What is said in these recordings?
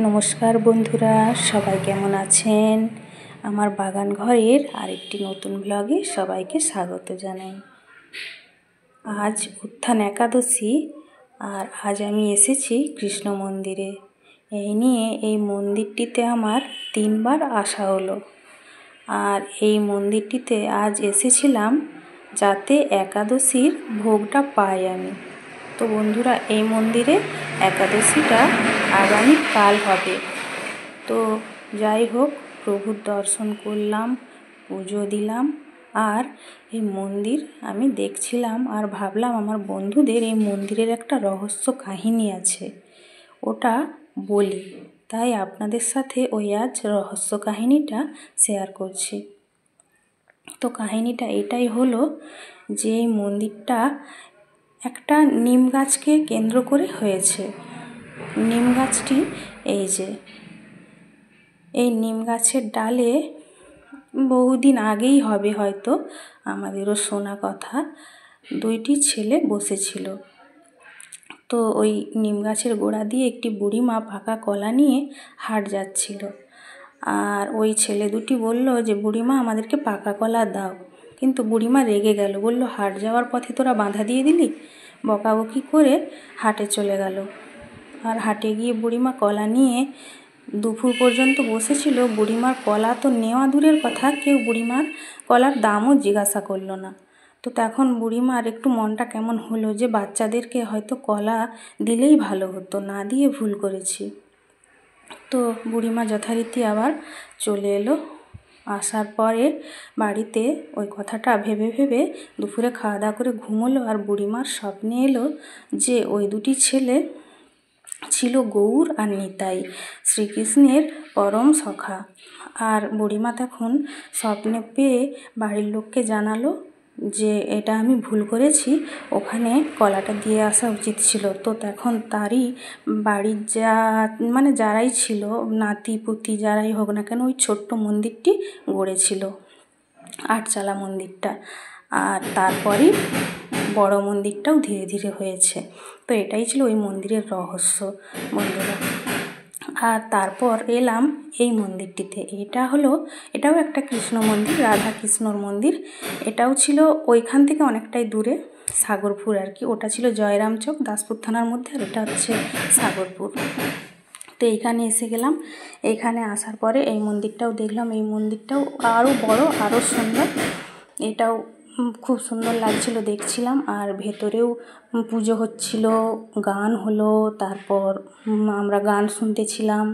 নমস্কার বন্ধুরা, সবাই কেমন আছেন? আমার বাগান ঘরের আরেকটি নতুন ব্লগে সবাইকে স্বাগত জানাই। আজ উত্থান একাদশী, আর আজ আমি এসেছি কৃষ্ণ মন্দিরে। এই মন্দিরটিতে আমার 3 বার আসা হলো। আর এই মন্দিরটিতে আজ এসেছিলাম যাতে একাদশীর ভোগটা পাই আমি। তো বন্ধুরা, এই মন্দিরে একাদশীটা আগামীকাল হবে। তো যাই হোক, প্রভুর দর্শন করলাম, পুজো দিলাম, আর এই মন্দির আমি দেখছিলাম আর ভাবলাম আমার বন্ধুদের এই মন্দিরের একটা রহস্য কাহিনী আছে, ওটা বলি। তাই আপনাদের সাথে ওই আজ রহস্য কাহিনীটা শেয়ার করছি। তো কাহিনীটা এটাই হলো যে এই মন্দিরটা একটা নিম গাছকে কেন্দ্র করে হয়েছে। নিম গাছটি এই নিম গাছের ডালে বহুদিন আগেই হবে হয়তো, আমাদেরও শোনা কথা, 2টি ছেলে বসেছিল। তো ওই নিম গাছের গোড়া দিয়ে একটি বুড়িমা পাকা কলা নিয়ে হাট যাচ্ছিল। আর ওই ছেলে 2টি বলল যে, বুড়িমা আমাদেরকে পাকা কলা দাও। কিন্তু বুড়িমা রেগে গেল, বলল, হাট যাওয়ার পথে তোরা বাধা দিয়ে দিলি। বকাবকি করে হাটে চলে গেল। আর হাটে গিয়ে বুড়িমা কলা নিয়ে দুপুর পর্যন্ত বসেছিল। বুড়িমার কলা তো নেওয়া দূরের কথা, কেউ বুড়িমার কলার দামও জিজ্ঞাসা করলো না। তো তখন বুড়িমার একটু মনটা কেমন হলো যে বাচ্চাদেরকে হয়তো কলা দিলেই ভালো হতো, না দিয়ে ভুল করেছি। তো বুড়িমা যথারীতি আবার চলে এলো। আসার পরে বাড়িতে ওই কথাটা ভেবে ভেবে দুপুরে খাওয়া দাওয়া করে ঘুমোলো। আর বুড়িমার স্বপ্নে এলো যে ওই 2টি ছেলে ছিল গৌর আর নিতাই, শ্রীকৃষ্ণের পরম সখা। আর বুড়িমা তখন স্বপ্নে পেয়ে বাড়ির লোককে জানালো যে এটা আমি ভুল করেছি, ওখানে কলাটা দিয়ে আসা উচিত ছিল। তো তখন তারই বাড়ির যারাই ছিল, নাতি পুতি যারাই হোক না কেন, ওই ছোট্ট মন্দিরটি গড়েছিল, 8চালা মন্দিরটা। আর তারপরই বড় মন্দিরটাও ধীরে ধীরে হয়েছে। তো এটাই ছিল ওই মন্দিরের রহস্য বন্ধুরা। আর তারপর এলাম এই মন্দিরটিতে। এটাও একটা কৃষ্ণ মন্দির, রাধা কৃষ্ণর মন্দির। এটাও ছিল ওইখান থেকে অনেকটাই দূরে, সাগরপুর আর কি। ওটা ছিল জয়রামচক, দাসপুর থানার মধ্যে, আর এটা হচ্ছে সাগরপুর। তো এইখানে এসে গেলাম। এইখানে আসার পরে এই মন্দিরটাও দেখলাম। এই মন্দিরটাও আরও বড়, আরও সুন্দর। এটাও খুব সুন্দর লাগছিল, দেখছিলাম। আর ভেতরেও পুজো হচ্ছিল, গান হলো। তারপর আমরা গান শুনতেছিলাম,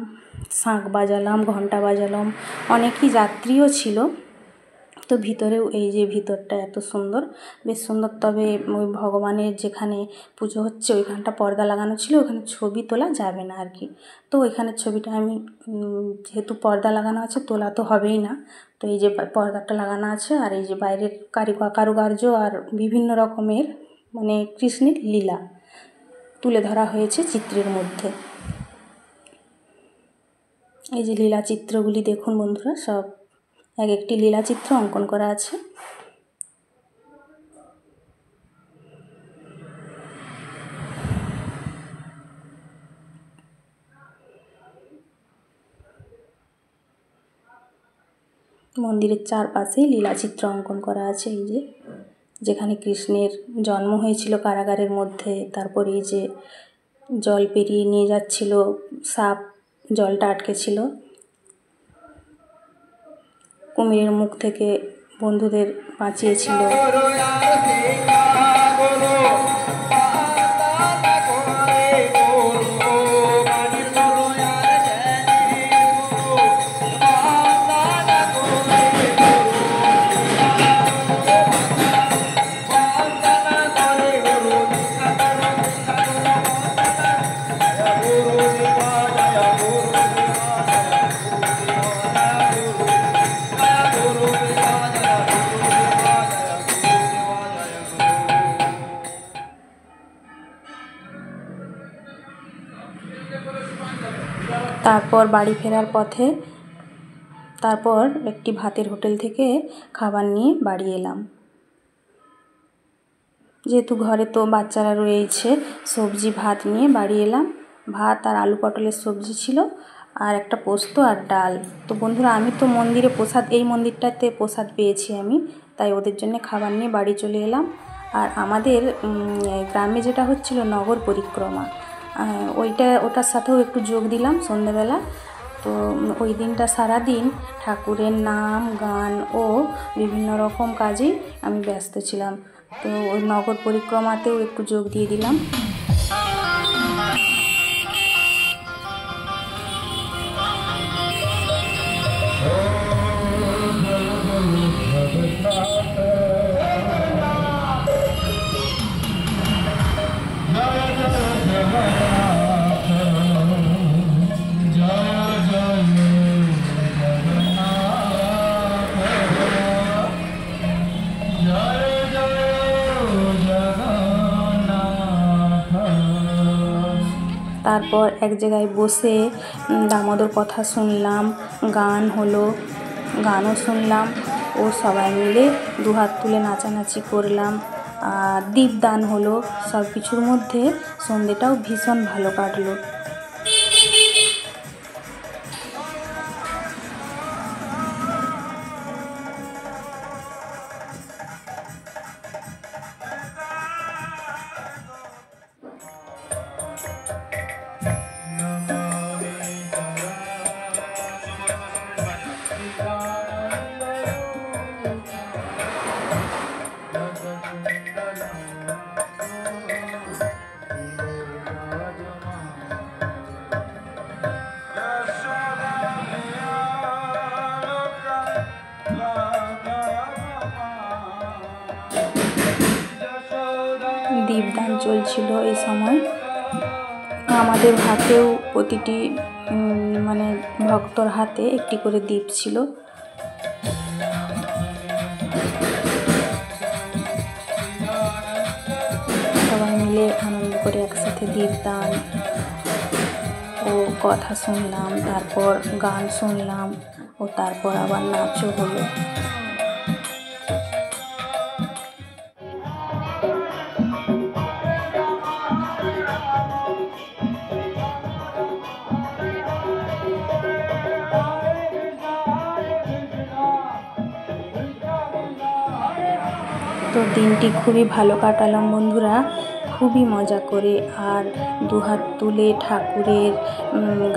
শাঁখ বাজালাম, ঘণ্টা বাজালাম, অনেকই যাত্রীও ছিল। তো ভিতরেও এই যে ভিতরটা এত সুন্দর, বেশ সুন্দর। তবে ওই ভগবানের যেখানে পুজো হচ্ছে ওইখানটা পর্দা লাগানো ছিল, ওখানে ছবি তোলা যাবে না আর কি। তো ওইখানের ছবিটা আমি, যেহেতু পর্দা লাগানো আছে, তোলা তো হবেই না। তো এই যে পর্দাটা লাগানো আছে, আর এই যে বাইরের কারুকার্য আর বিভিন্ন রকমের কৃষ্ণের লীলা তুলে ধরা হয়েছে চিত্রের মধ্যে। এই যে লীলা চিত্রগুলি দেখুন বন্ধুরা, সব এক একটি লীলা চিত্র অঙ্কন করা আছে। মন্দিরের চারপাশেই লীলাচিত্র অঙ্কন করা আছে। এই যে যেখানে কৃষ্ণের জন্ম হয়েছিল কারাগারের মধ্যে, তারপরে এই যে জল পেরিয়ে নিয়ে যাচ্ছিল, সাপ জলটা আটকে ছিল, কুমিরের মুখ থেকে বন্ধুদের বাঁচিয়েছিল। তারপর বাড়ি ফেরার পথে একটি ভাতের হোটেল থেকে খাবার নিয়ে বাড়ি এলাম। যেহেতু ঘরে তো বাচ্চারা রয়েছে, সবজি ভাত নিয়ে বাড়ি এলাম। ভাত আর আলু পটলের সবজি ছিল, আর একটা পোস্ত আর ডাল। তো বন্ধুরা, আমি তো মন্দিরে প্রসাদ, এই মন্দিরটাতে প্রসাদ পেয়েছি আমি, তাই ওদের জন্য খাবার নিয়ে বাড়ি চলে এলাম। আর আমাদের গ্রামে যেটা হচ্ছিল নগর পরিক্রমা, ওটার সাথেও একটু যোগ দিলাম সন্ধ্যেবেলা। তো ওই দিনটা সারাদিন ঠাকুরের নাম গান ও বিভিন্ন রকম কাজেই আমি ব্যস্ত ছিলাম। তো ওই নগর পরিক্রমাতেও একটু যোগ দিয়ে দিলাম। তারপর এক জায়গায় বসে দামোদর কথা শুনলাম, গান হলো, গানও শুনলাম ও সবাই মিলে দুহাত তুলে নাচানাচি করলাম, আর দীপদান হলো। সব কিছুর মধ্যে সন্ধ্যেটাও ভীষণ ভালো কাটলো। দীপদান চলছিল এই সময়। আমাদের হাতেও প্রতিটি মানে ভক্তর হাতে একটি করে দীপ ছিল। সবাই মিলে আনন্দ করে একসাথে দীপদান ও কথা শুনলাম, তারপর গান শুনলাম ও তারপর আবার নাচও হলো। তো দিনটি খুবই ভালো কাটালাম বন্ধুরা, খুবই মজা করে। আর দুহাত তুলে ঠাকুরের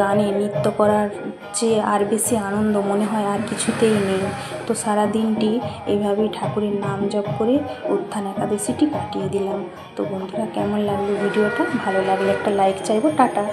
গানে নৃত্য করার চেয়ে আর বেশি আনন্দ মনে হয় আর কিছুতেই নেই। তো সারা দিনটি এইভাবেই ঠাকুরের নাম জপ করে উত্থান একাদশীটি কাটিয়ে দিলাম। তো বন্ধুরা, কেমন লাগলো ভিডিওটা? ভালো লাগলে একটা লাইক চাইবো। টাটা।